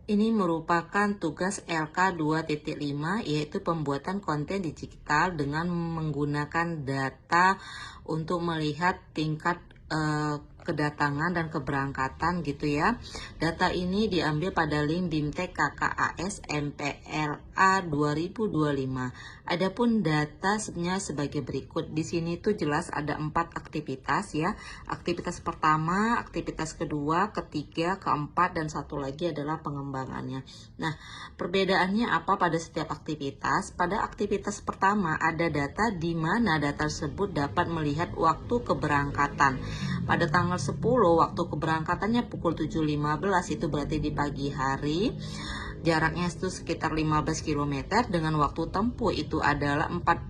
Ini merupakan tugas LK 2.5, yaitu pembuatan konten digital dengan menggunakan data untuk melihat tingkat kedatangan dan keberangkatan gitu ya. Data ini diambil pada link BIMTEK KKAS MPLA 2025. Adapun data sebenarnya sebagai berikut. Di sini tuh jelas ada 4 aktivitas ya. Aktivitas pertama, aktivitas kedua, ketiga, keempat, dan satu lagi adalah pengembangannya. Nah, perbedaannya apa pada setiap aktivitas? Pada aktivitas pertama ada data di mana data tersebut dapat melihat waktu keberangkatan. Pada tanggal 10 waktu keberangkatannya pukul 7.15, itu berarti di pagi hari. Jaraknya itu sekitar 15 km dengan waktu tempuh itu adalah 42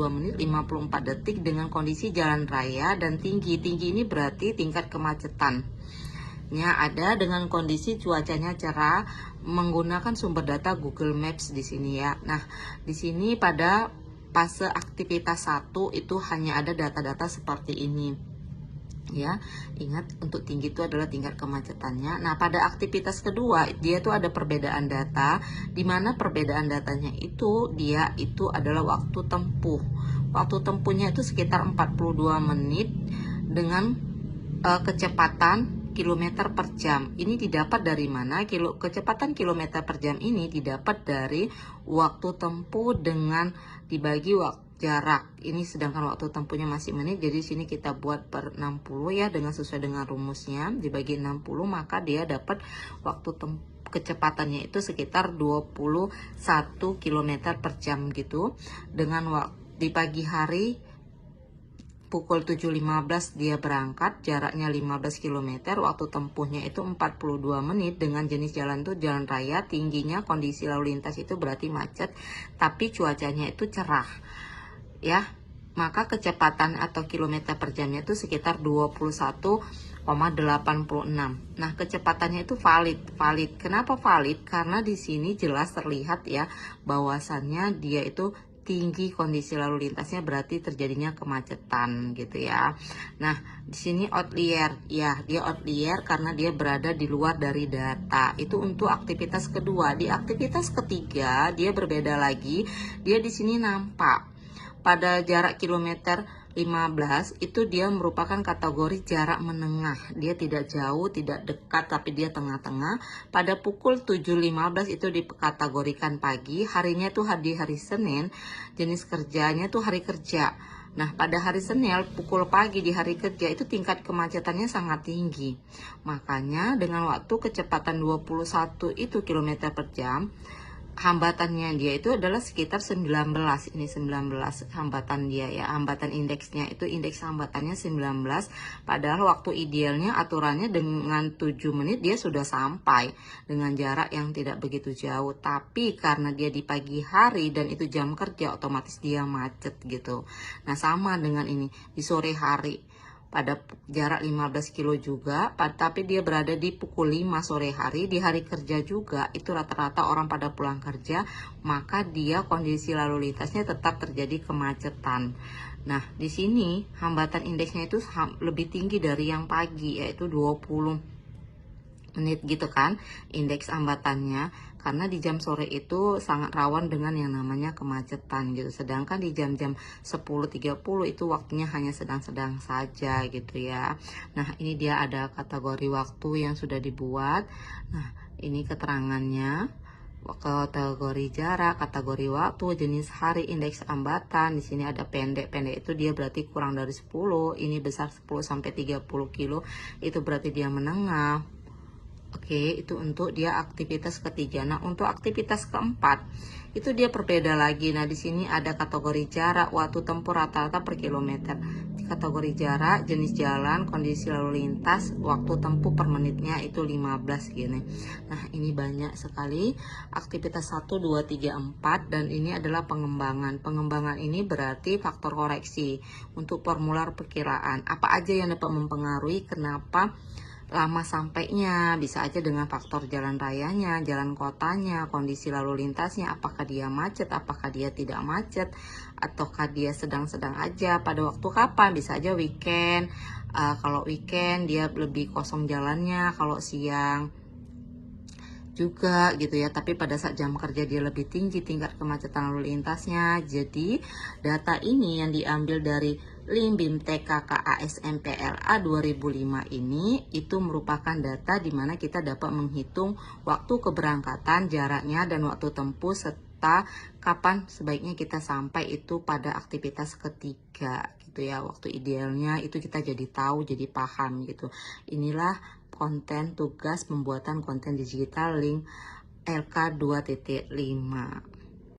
menit 54 detik dengan kondisi jalan raya dan tinggi. Tinggi ini berarti tingkat kemacetannya ada dengan kondisi cuacanya cerah menggunakan sumber data Google Maps di sini ya. Nah, di sini pada fase aktivitas 1 itu hanya ada data-data seperti ini. Ya, ingat untuk tinggi itu adalah tingkat kemacetannya. Nah, pada aktivitas kedua dia tuh ada perbedaan data, di mana perbedaan datanya itu dia itu adalah waktu tempuh. Waktu tempuhnya itu sekitar 42 menit dengan kecepatan kilometer per jam. Ini didapat dari mana? Kecepatan kilometer per jam ini didapat dari waktu tempuh dengan dibagi jarak. Ini sedangkan waktu tempuhnya masih menit, jadi sini kita buat per 60 ya, dengan sesuai dengan rumusnya dibagi 60, maka dia dapat waktu kecepatannya itu sekitar 21 km per jam gitu. Dengan di pagi hari pukul 7.15 dia berangkat, jaraknya 15 km, waktu tempuhnya itu 42 menit dengan jenis jalan itu jalan raya, tingginya kondisi lalu lintas itu berarti macet, tapi cuacanya itu cerah. Ya, maka kecepatan atau kilometer per jamnya itu sekitar 21,86. Nah, kecepatannya itu valid. Kenapa valid? Karena di sini jelas terlihat ya bahwasannya dia itu tinggi kondisi lalu lintasnya, berarti terjadinya kemacetan gitu ya. Nah, di sini outlier ya, dia outlier karena dia berada di luar dari data. Itu untuk aktivitas kedua. Di aktivitas ketiga dia berbeda lagi. Dia di sini nampak pada jarak kilometer 15 itu dia merupakan kategori jarak menengah. Dia tidak jauh, tidak dekat, tapi dia tengah-tengah. Pada pukul 7.15 itu dikategorikan pagi. Harinya itu hari Senin. Jenis kerjanya itu hari kerja. Nah, pada hari Senin pukul pagi di hari kerja itu tingkat kemacetannya sangat tinggi. Makanya dengan waktu kecepatan 21 itu kilometer per jam, hambatannya dia itu adalah sekitar 19. Ini 19 hambatan dia ya, hambatan indeksnya itu, indeks hambatannya 19, padahal waktu idealnya aturannya dengan 7 menit dia sudah sampai dengan jarak yang tidak begitu jauh, tapi karena dia di pagi hari dan itu jam kerja, otomatis dia macet gitu. Nah, sama dengan ini di sore hari pada jarak 15 kilo juga, tapi dia berada di pukul 5 sore hari, di hari kerja juga, itu rata-rata orang pada pulang kerja, maka dia kondisi lalu lintasnya tetap terjadi kemacetan. Nah, di sini hambatan indeksnya itu lebih tinggi dari yang pagi, yaitu 20 menit gitu kan, indeks hambatannya, karena di jam sore itu sangat rawan dengan yang namanya kemacetan gitu. Sedangkan di jam-jam 10.30 itu waktunya hanya sedang-sedang saja gitu ya. Nah, ini dia ada kategori waktu yang sudah dibuat. Nah, ini keterangannya. Kategori jarak, kategori waktu, jenis hari, indeks hambatan. Di sini ada pendek itu dia berarti kurang dari 10, ini besar 10 sampai 30 kilo, itu berarti dia menengah. Oke, itu untuk dia aktivitas ketiga. Nah, untuk aktivitas keempat, itu dia berbeda lagi. Nah, di sini ada kategori jarak, waktu tempuh rata-rata per kilometer. Kategori jarak, jenis jalan, kondisi lalu lintas, waktu tempuh per menitnya itu 15 gini. Nah, ini banyak sekali. Aktivitas 1, 2, 3, 4, dan ini adalah pengembangan. Pengembangan ini berarti faktor koreksi untuk formular perkiraan. Apa aja yang dapat mempengaruhi kenapa lama sampainya, bisa aja dengan faktor jalan rayanya, jalan kotanya, kondisi lalu lintasnya, apakah dia macet, apakah dia tidak macet, ataukah dia sedang-sedang aja pada waktu kapan, bisa aja weekend. Kalau weekend dia lebih kosong jalannya, kalau siang juga gitu ya, tapi pada saat jam kerja dia lebih tinggi tingkat kemacetan lalu lintasnya. Jadi data ini yang diambil dari LIM BIMTEK KKASMPLA 2005 ini itu merupakan data di mana kita dapat menghitung waktu keberangkatan, jaraknya, dan waktu tempuh serta kapan sebaiknya kita sampai itu pada aktivitas ketiga gitu ya. Waktu idealnya itu kita jadi tahu, jadi paham gitu. Inilah konten tugas pembuatan konten digital link LK 2.5.